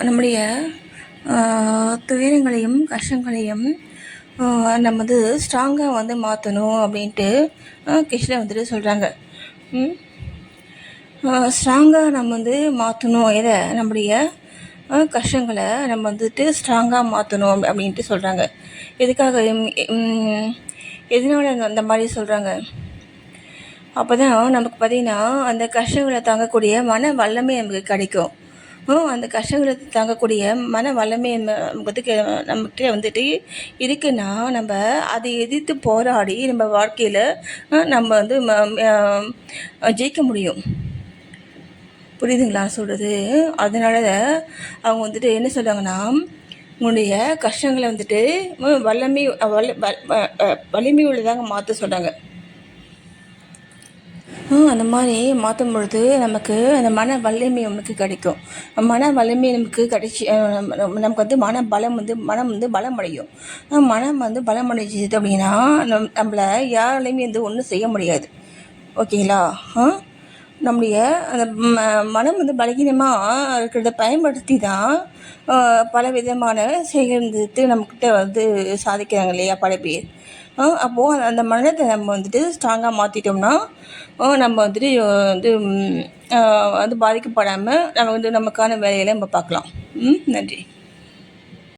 நம்முடைய துயரங்களையும் கஷ்டங்களையும் நம்ம வந்து ஸ்ட்ராங்காக வந்து மாற்றணும் அப்படின்ட்டு கிருஷ்ணர் வந்துட்டு சொல்கிறாங்க. ஸ்ட்ராங்காக நம்ம வந்து மாற்றணும், எதை நம்முடைய கஷ்டங்களை நம்ம வந்துட்டு ஸ்ட்ராங்காக மாற்றணும் அப்படின்ட்டு சொல்கிறாங்க. எதுக்காக எதனால அந்த மாதிரி சொல்கிறாங்க? அப்போ தான் நமக்கு பார்த்திங்கன்னா அந்த கஷ்டங்களை தாங்கக்கூடிய மன வல்லமை நமக்கு கிடைக்கும். அந்த கஷ்டங்களை தாங்கக்கூடிய மன வல்லமை நம்மகிட்ட வந்துட்டு இருக்குன்னா நம்ம அதை எதிர்த்து போராடி நம்ம வாழ்க்கையில் நம்ம வந்து ஜெயிக்க முடியும். புரியுதுங்களா சொல்கிறது? அதனால அவங்க வந்துட்டு என்ன சொல்கிறாங்கன்னா, உங்களுடைய கஷ்டங்களை வந்துட்டு வலிமை உள்ளதாக மாற்ற சொல்கிறாங்க. அந்த மாதிரி மாற்றும் பொழுது நமக்கு அந்த மன வலிமை நமக்கு கிடைக்கும். மன வலிமை நமக்கு கிடைச்சி நமக்கு வந்து மனம் வந்து பலம் அடையும். மனம் வந்து பலம் அடைஞ்சிது அப்படின்னா நம்மளை யாராலையுமே வந்து ஒன்றும் செய்ய முடியாது. ஓகேங்களா? நம்முடைய அந்த மனம் வந்து பலகீனமாக இருக்கிறத பயன்படுத்தி தான் பல விதமான சேகரித்து நம்மக்கிட்ட வந்து சாதிக்கிறாங்க இல்லையா பல பேர். அப்போது அந்த மனத்தை நம்ம வந்துட்டு ஸ்ட்ராங்காக மாற்றிட்டோம்னா நம்ம வந்துட்டு வந்து பாதிக்கப்படாமல் நம்ம வந்து நமக்கான வேலைகளை நம்ம பார்க்கலாம். நன்றி.